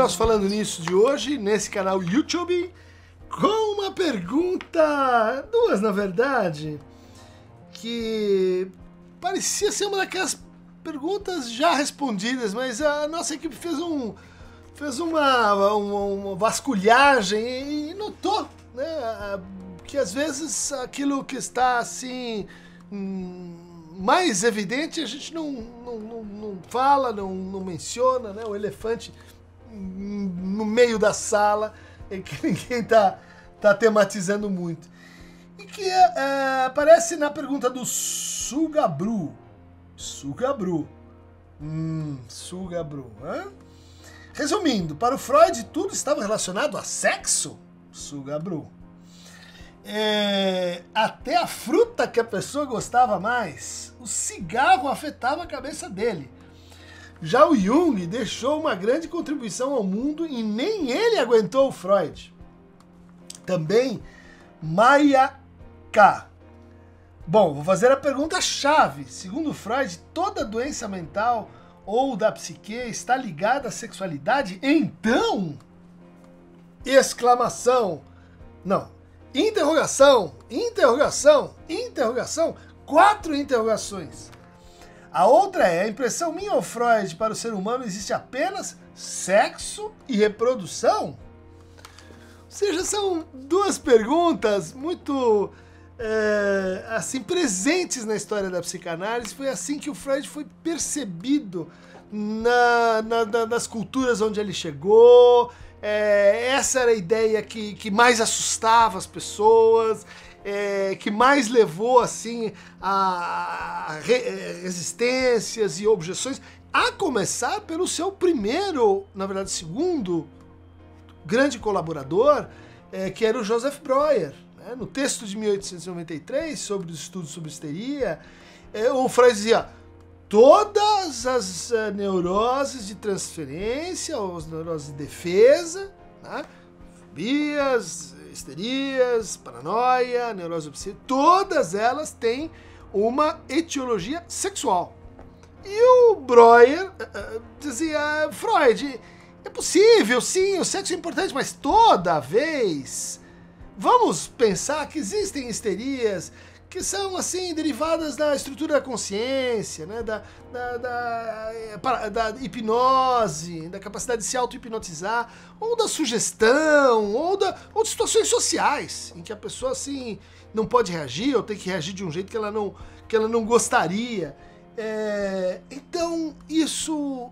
nosso Falando Nisso de hoje, nesse canal YouTube, com uma pergunta, duas na verdade, que parecia ser uma daquelas perguntas já respondidas, mas a nossa equipe fez uma vasculhagem e notou, né, que às vezes aquilo que está assim mais evidente a gente não fala, não menciona, né, o elefante no meio da sala e que ninguém tá tematizando muito. E que aparece na pergunta do Sugabru. Sugabru. Sugabru. Resumindo, para o Freud tudo estava relacionado a sexo? Sugabru. Até a fruta que a pessoa gostava mais, o cigarro afetava a cabeça dele. Já o Jung deixou uma grande contribuição ao mundo e nem ele aguentou o Freud. Também Maya K. Bom, vou fazer a pergunta-chave. Segundo Freud, toda doença mental ou da psique está ligada à sexualidade? Então? Exclamação. Não. Interrogação. Interrogação. Interrogação. 4 interrogações. A outra é, a impressão minha ou Freud para o ser humano existe apenas sexo e reprodução? Ou seja, são duas perguntas muito assim, presentes na história da psicanálise. Foi assim que o Freud foi percebido nas culturas onde ele chegou. Essa era a ideia que mais assustava as pessoas, que mais levou assim a resistências e objeções, a começar pelo seu primeiro, na verdade segundo, grande colaborador, que era o Joseph Breuer. No texto de 1893, sobre os estudos sobre histeria, o Freud dizia: todas as neuroses de transferência, ou as neuroses de defesa, né? Fobias, histerias, paranoia, neurose obsessiva, todas elas têm uma etiologia sexual. E o Breuer dizia: Freud, é possível, sim, o sexo é importante, mas toda vez vamos pensar que existem histerias que são assim derivadas da estrutura da consciência, né? da hipnose, da capacidade de se auto-hipnotizar, ou da sugestão, ou de situações sociais, em que a pessoa assim não pode reagir, ou tem que reagir de um jeito que ela não gostaria. Então isso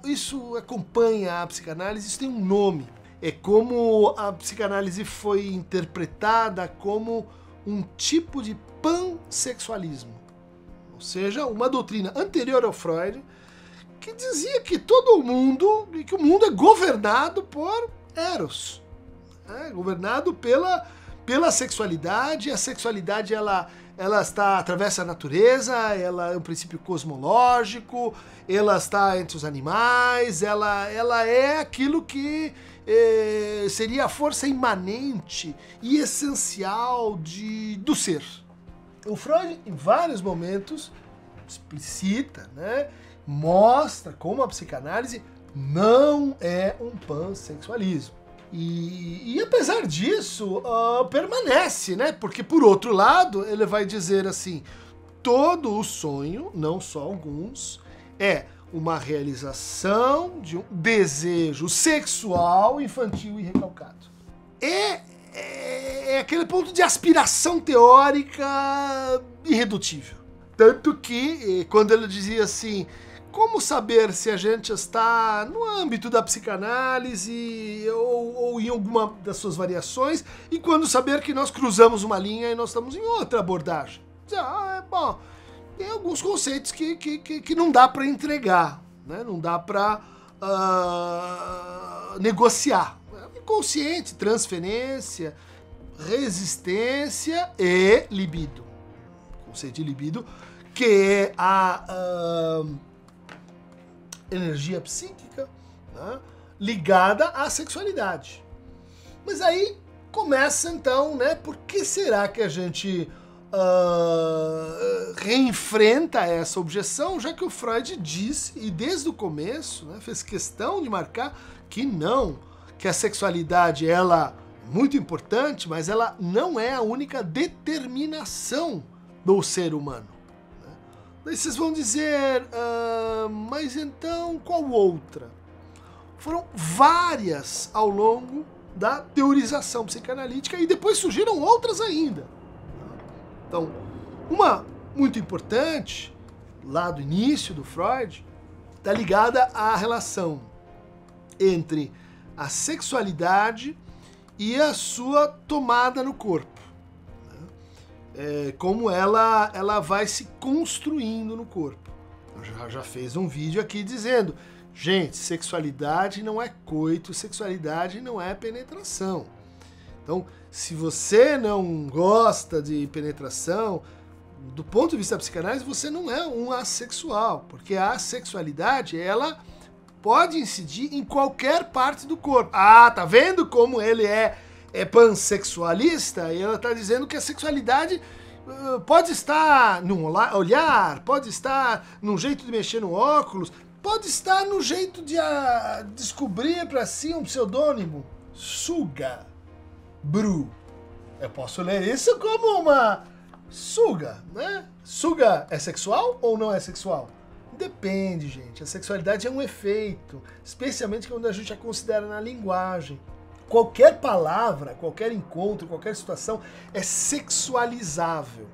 acompanha a psicanálise, isso tem um nome. É como a psicanálise foi interpretada como um tipo de pansexualismo, ou seja, uma doutrina anterior ao Freud que dizia que todo o mundo, que o mundo é governado por Eros, governado pela sexualidade. A sexualidade ela atravessa a natureza, ela é um princípio cosmológico, ela está entre os animais, ela é aquilo que seria a força imanente e essencial do ser. O Freud, em vários momentos, explicita, né, mostra como a psicanálise não é um pansexualismo. E apesar disso, permanece, né? Porque, por outro lado, ele vai dizer assim: todo o sonho, não só alguns, é uma realização de um desejo sexual infantil e recalcado. É aquele ponto de aspiração teórica irredutível. Tanto que, quando ele dizia assim: como saber se a gente está no âmbito da psicanálise ou em alguma das suas variações, e quando saber que nós cruzamos uma linha e nós estamos em outra abordagem? Bom, tem alguns conceitos que não dá para entregar, né? Não dá para negociar. Inconsciente, transferência, resistência e libido. O conceito de libido, que é a energia psíquica, né, ligada à sexualidade. Mas aí começa então, né? Por que será que a gente reenfrenta essa objeção, já que o Freud disse, e desde o começo, né, fez questão de marcar que não, que a sexualidade ela é muito importante, mas ela não é a única determinação do ser humano. Daí vocês vão dizer, mas então qual outra? Foram várias ao longo da teorização psicanalítica e depois surgiram outras ainda. Então, uma muito importante, lá do início do Freud, está ligada à relação entre a sexualidade e a sua tomada no corpo. Como ela vai se construindo no corpo. Eu já fez um vídeo aqui dizendo, gente, sexualidade não é coito, sexualidade não é penetração. Então, se você não gosta de penetração, do ponto de vista da psicanálise, você não é um assexual, porque a sexualidade, ela pode incidir em qualquer parte do corpo. Ah, tá vendo como ele é pansexualista? E ela está dizendo que a sexualidade pode estar num olhar, pode estar num jeito de mexer no óculos, pode estar no jeito de descobrir para si um pseudônimo. Suga. Bru. Eu posso ler isso como uma suga, né? Suga é sexual ou não é sexual? Depende, gente. A sexualidade é um efeito, especialmente quando a gente a considera na linguagem. Qualquer palavra, qualquer encontro, qualquer situação é sexualizável.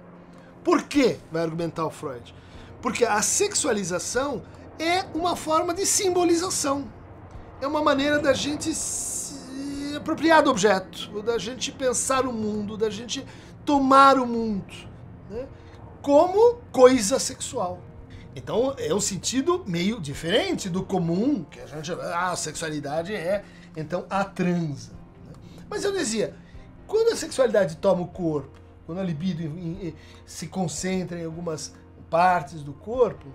Por quê? Vai argumentar o Freud. Porque a sexualização é uma forma de simbolização. É uma maneira da gente se apropriar do objeto, da gente pensar o mundo, da gente tomar o mundo, né, como coisa sexual. Então é um sentido meio diferente do comum, que a gente... a sexualidade é, então, a transa. Mas eu dizia, quando a sexualidade toma o corpo, quando a libido se concentra em algumas partes do corpo,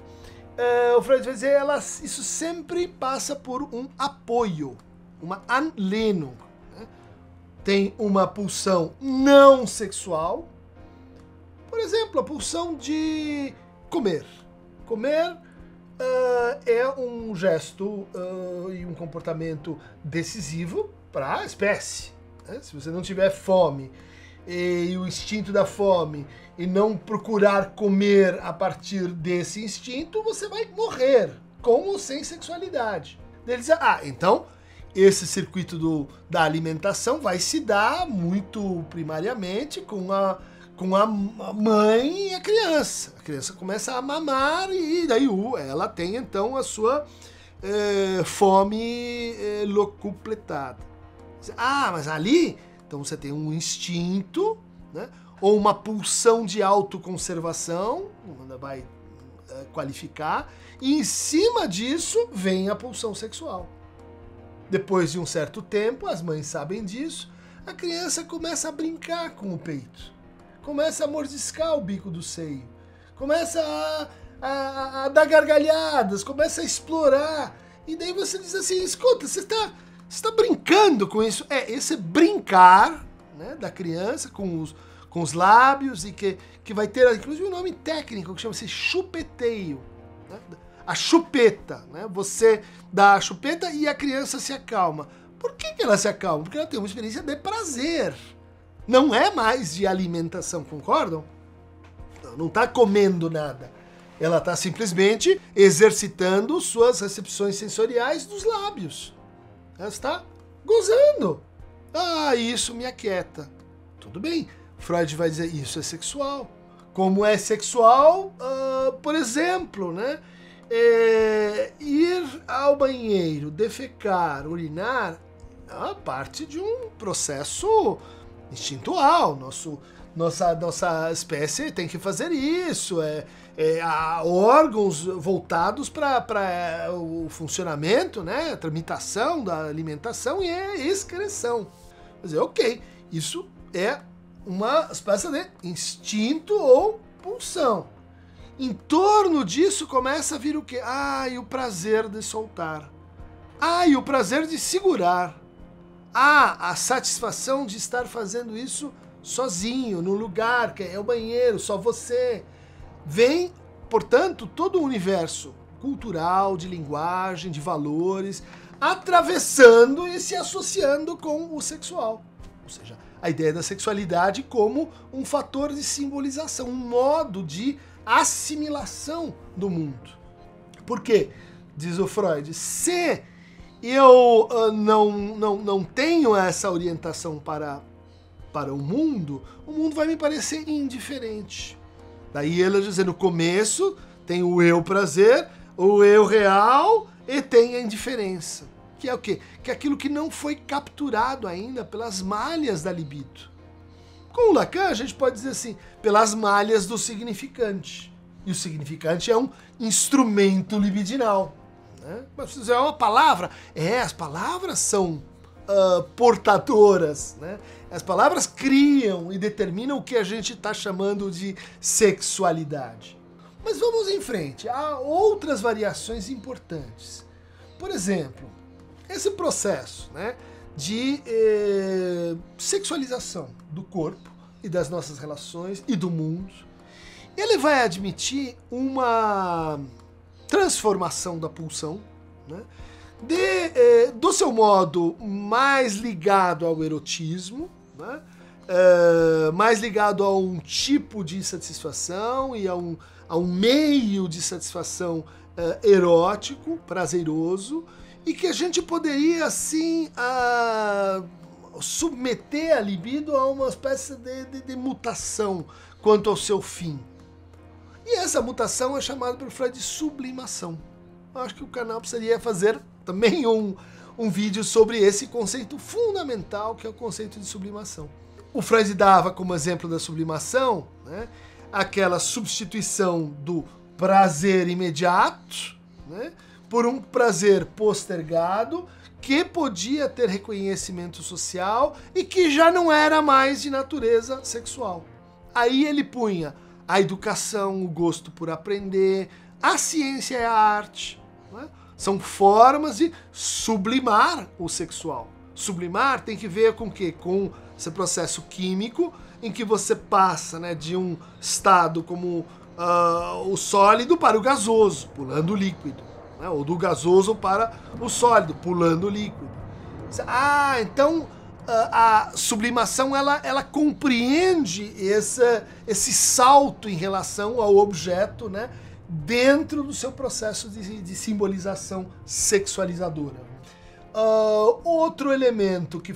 o Freud vai dizer, isso sempre passa por um apoio, uma Anlehnung. Né? Tem uma pulsão não sexual, por exemplo, a pulsão de comer. Comer é um gesto e um comportamento decisivo para a espécie. Né? Se você não tiver fome e o instinto da fome e não procurar comer a partir desse instinto, você vai morrer, com ou sem sexualidade. Ele diz, então esse circuito da alimentação vai se dar muito primariamente com a mãe e a criança. A criança começa a mamar e daí ela tem então a sua fome locupletada. Mas ali, então você tem um instinto, né, ou uma pulsão de autoconservação, vai qualificar, e em cima disso vem a pulsão sexual. Depois de um certo tempo, as mães sabem disso, a criança começa a brincar com o peito. Começa a mordiscar o bico do seio, começa a dar gargalhadas, começa a explorar. E daí você diz assim, escuta, você está brincando com isso? Esse brincar, né, da criança com os lábios, e que vai ter inclusive um nome técnico que chama-se chupeteio. Né? A chupeta, né? Você dá a chupeta e a criança se acalma. Por que ela se acalma? Porque ela tem uma experiência de prazer. Não é mais de alimentação, concordam? Não está comendo nada. Ela está simplesmente exercitando suas recepções sensoriais dos lábios. Ela está gozando. Isso me aquieta. Tudo bem. Freud vai dizer, isso é sexual. Como é sexual, por exemplo, né? Ir ao banheiro, defecar, urinar, é parte de um processo instintual. Nossa espécie tem que fazer isso. Há órgãos voltados para o funcionamento, né? A tramitação da alimentação e a excreção. Quer dizer, ok, isso é uma espécie de instinto ou pulsão. Em torno disso começa a vir o quê? E o prazer de soltar. E o prazer de segurar. A satisfação de estar fazendo isso sozinho, no lugar, que é o banheiro, só você. Vem, portanto, todo o universo cultural, de linguagem, de valores. atravessando e se associando com o sexual. Ou seja, a ideia da sexualidade como um fator de simbolização, um modo de assimilação do mundo. Por quê? Diz o Freud, se eu não tenho essa orientação para o mundo vai me parecer indiferente. Daí ele diz, no começo tem o eu prazer, o eu real e tem a indiferença. Que é o quê? Que é aquilo que não foi capturado ainda pelas malhas da libido. Com o Lacan, a gente pode dizer assim, pelas malhas do significante. E o significante é um instrumento libidinal. Né? Mas se é uma palavra, as palavras são portadoras. Né? As palavras criam e determinam o que a gente está chamando de sexualidade. Mas vamos em frente, há outras variações importantes. Por exemplo, esse processo, né, de sexualização do corpo e das nossas relações e do mundo, ele vai admitir uma transformação da pulsão, né, do seu modo mais ligado ao erotismo, né, mais ligado a um tipo de satisfação e a um meio de satisfação erótico, prazeroso, e que a gente poderia, assim, submeter a libido a uma espécie de mutação quanto ao seu fim. E essa mutação é chamada por Freud de sublimação. Eu acho que o canal precisaria fazer também um vídeo sobre esse conceito fundamental, que é o conceito de sublimação. O Freud dava como exemplo da sublimação, né, aquela substituição do prazer imediato, né, por um prazer postergado que podia ter reconhecimento social e que já não era mais de natureza sexual. Aí ele punha a educação, o gosto por aprender, a ciência e a arte. Né? São formas de sublimar o sexual. Sublimar tem que ver com o quê? Com esse processo químico em que você passa, né, de um estado como o sólido para o gasoso, pulando o líquido. Né, ou do gasoso para o sólido, pulando o líquido. Então a sublimação ela compreende esse salto em relação ao objeto, né, dentro do seu processo de simbolização sexualizadora. Outro elemento que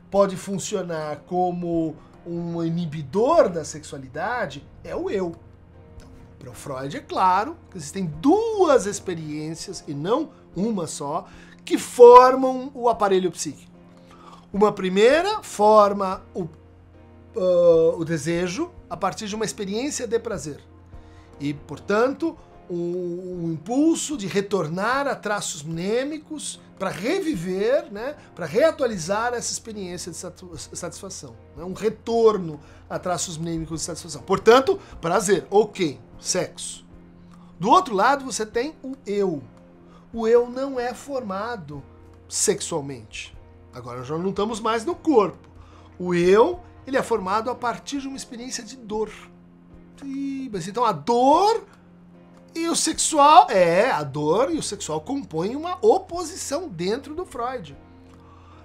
pode funcionar como um inibidor da sexualidade é o eu. Para o Freud, é claro que existem duas experiências, e não uma só, que formam o aparelho psíquico. Uma primeira forma o desejo a partir de uma experiência de prazer. E, portanto, um impulso de retornar a traços mnêmicos para reviver, né, para reatualizar essa experiência de satisfação. Né, um retorno a traços mnêmicos de satisfação. Portanto, prazer, ok, sexo. Do outro lado, você tem o eu. O eu não é formado sexualmente. Agora já não estamos mais no corpo. O eu, ele é formado a partir de uma experiência de dor. Mas então a dor e o sexual, a dor e o sexual compõem uma oposição dentro do Freud.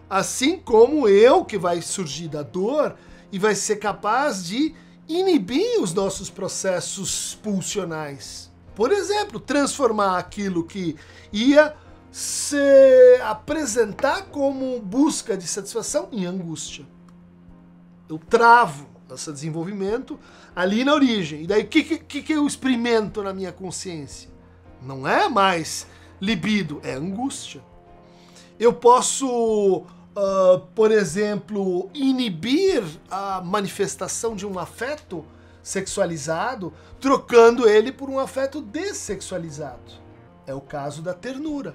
Assim como o eu, que vai surgir da dor e vai ser capaz de inibir os nossos processos pulsionais. Por exemplo, transformar aquilo que ia se apresentar como busca de satisfação em angústia. Eu travo esse desenvolvimento ali na origem. E daí o que eu experimento na minha consciência? Não é mais libido, é angústia. Eu posso, por exemplo, inibir a manifestação de um afeto sexualizado, trocando ele por um afeto dessexualizado. É o caso da ternura.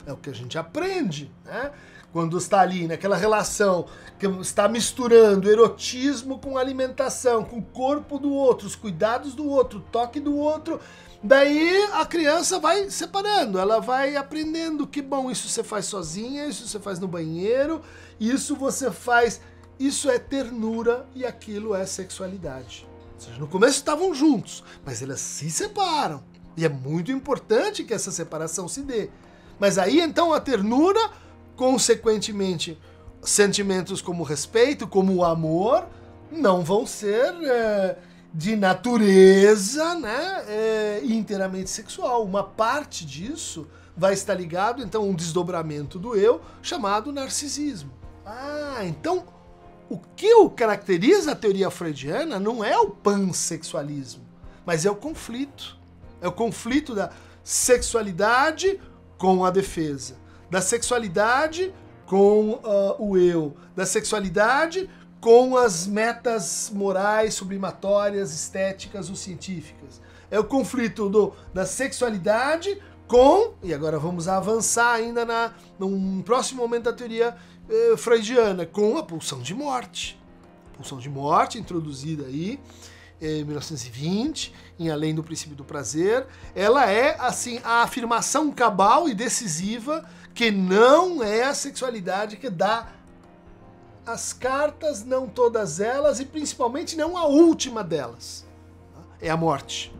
É o que a gente aprende, né? Quando está ali naquela relação que está misturando erotismo com alimentação, com o corpo do outro, os cuidados do outro, o toque do outro, daí a criança vai separando, ela vai aprendendo que, bom, isso você faz sozinha, isso você faz no banheiro, isso você faz, isso é ternura e aquilo é sexualidade. Ou seja, no começo estavam juntos, mas elas se separam. E é muito importante que essa separação se dê. Mas aí então a ternura, consequentemente, sentimentos como respeito, como o amor, não vão ser de natureza, né, inteiramente sexual. Uma parte disso vai estar ligado, então, a um desdobramento do eu chamado narcisismo. Então o que caracteriza a teoria freudiana não é o pansexualismo, mas é o conflito. É o conflito da sexualidade com a defesa, da sexualidade com o eu, da sexualidade com as metas morais, sublimatórias, estéticas ou científicas. É o conflito da sexualidade com, e agora vamos avançar ainda num próximo momento da teoria freudiana, com a pulsão de morte. Pulsão de morte, introduzida aí em 1920, em Além do Princípio do Prazer. Ela é, assim, a afirmação cabal e decisiva que não é a sexualidade que dá as cartas, não todas elas, e principalmente não a última delas. É a morte.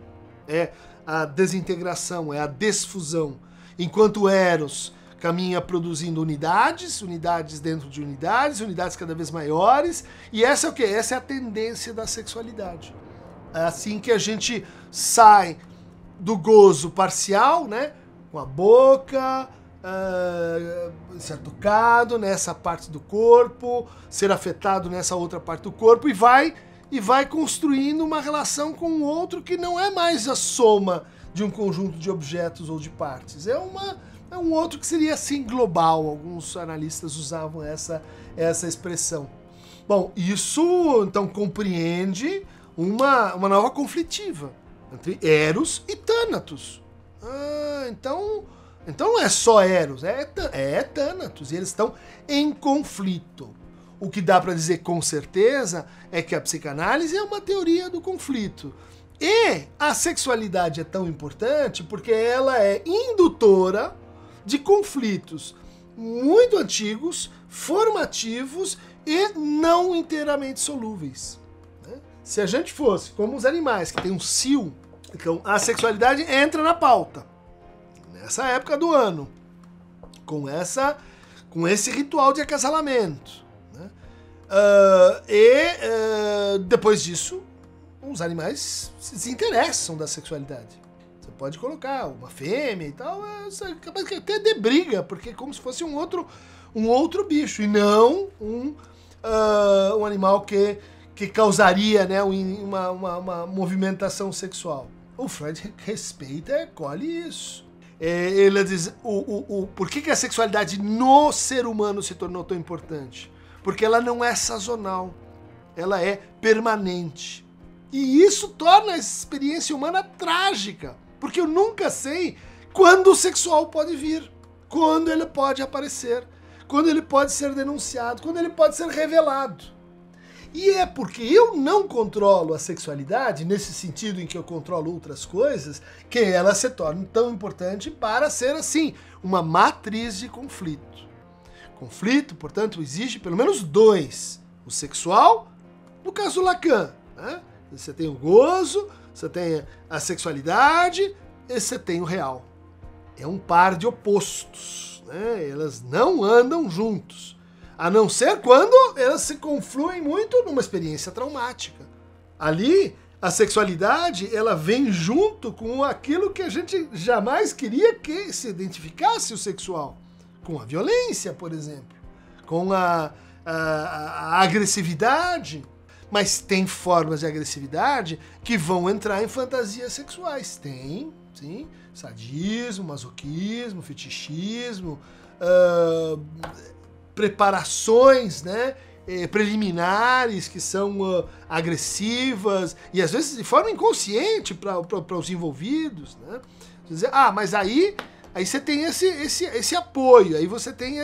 É a desintegração, é a desfusão. Enquanto Eros caminha produzindo unidades dentro de unidades cada vez maiores, e essa é o quê? Essa é a tendência da sexualidade. É assim que a gente sai do gozo parcial, né? Com a boca, ser tocado nessa parte do corpo, ser afetado nessa outra parte do corpo, e vai construindo uma relação com o outro que não é mais a soma de um conjunto de objetos ou de partes. É um outro que seria assim global. Alguns analistas usavam essa expressão. Bom, isso então compreende uma nova conflitiva entre Eros e Thanatos. Então não é só Eros, é Thanatos, e eles estão em conflito. O que dá para dizer com certeza é que a psicanálise é uma teoria do conflito. E a sexualidade é tão importante porque ela é indutora de conflitos muito antigos, formativos e não inteiramente solúveis. Se a gente fosse como os animais, que tem um cio, então a sexualidade entra na pauta nessa época do ano, com esse ritual de acasalamento, né? Depois disso, os animais se interessam da sexualidade. Você pode colocar uma fêmea e tal, é capaz que até dê briga, porque é como se fosse um outro bicho, e não um animal que causaria, né, uma movimentação sexual. O Freud respeita e acolhe isso. Ele diz, por que a sexualidade no ser humano se tornou tão importante? Porque ela não é sazonal, ela é permanente. E isso torna a experiência humana trágica, porque eu nunca sei quando o sexual pode vir, quando ele pode aparecer, quando ele pode ser denunciado, quando ele pode ser revelado. E é porque eu não controlo a sexualidade, nesse sentido em que eu controlo outras coisas, que ela se torna tão importante para ser, assim, uma matriz de conflito. Conflito, portanto, existe pelo menos dois. O sexual, no caso do Lacan, né? Você tem o gozo, você tem a sexualidade e você tem o real. É um par de opostos, né? Elas não andam juntos. A não ser quando elas se confluem muito numa experiência traumática. Ali, a sexualidade, ela vem junto com aquilo que a gente jamais queria que se identificasse o sexual. Com a violência, por exemplo. Com a agressividade. Mas tem formas de agressividade que vão entrar em fantasias sexuais. Tem, sim. Sadismo, masoquismo, fetichismo, preparações, né, preliminares que são agressivas e às vezes de forma inconsciente para os envolvidos, né? Dizer, mas aí você tem esse apoio, aí você tem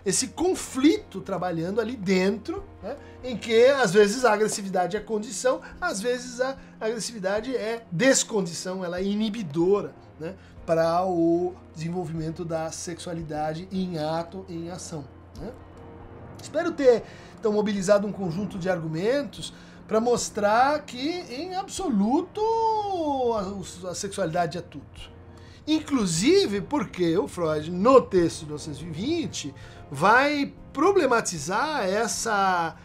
esse conflito trabalhando ali dentro, né, em que às vezes a agressividade é condição, às vezes a agressividade é descondição, ela é inibidora, né, para o desenvolvimento da sexualidade em ato, em ação. Né? Espero ter então mobilizado um conjunto de argumentos para mostrar que, em absoluto, a sexualidade é tudo. Inclusive porque o Freud, no texto de 1920, vai problematizar essa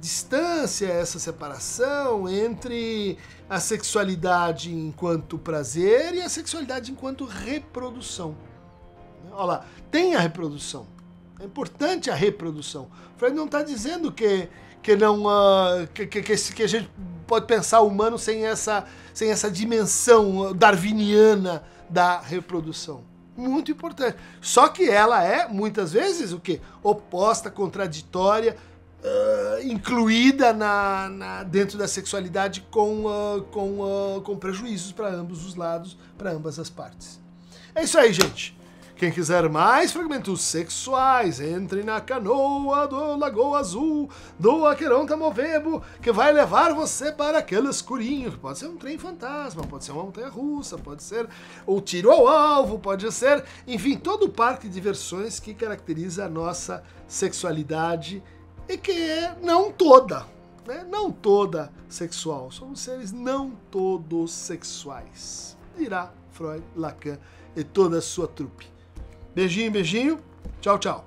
distância, essa separação entre a sexualidade enquanto prazer e a sexualidade enquanto reprodução. Olha lá, tem a reprodução. É importante a reprodução. Freud não está dizendo que a gente pode pensar o humano sem essa dimensão darwiniana da reprodução. Muito importante. Só que ela é, muitas vezes, o quê? Oposta, contraditória, incluída dentro da sexualidade com prejuízos para ambos os lados, para ambas as partes. É isso aí, gente. Quem quiser mais fragmentos sexuais, entre na canoa do Lagoa Azul, do Aqueronta Movebo, que vai levar você para aquele escurinho, que pode ser um trem fantasma, pode ser uma montanha-russa, pode ser o tiro ao alvo, pode ser, enfim, todo o parque de diversões que caracteriza a nossa sexualidade e que é não toda, né? Não toda sexual. Somos seres não todos sexuais, dirá Freud, Lacan e toda a sua trupe. Beijinho, beijinho. Tchau, tchau.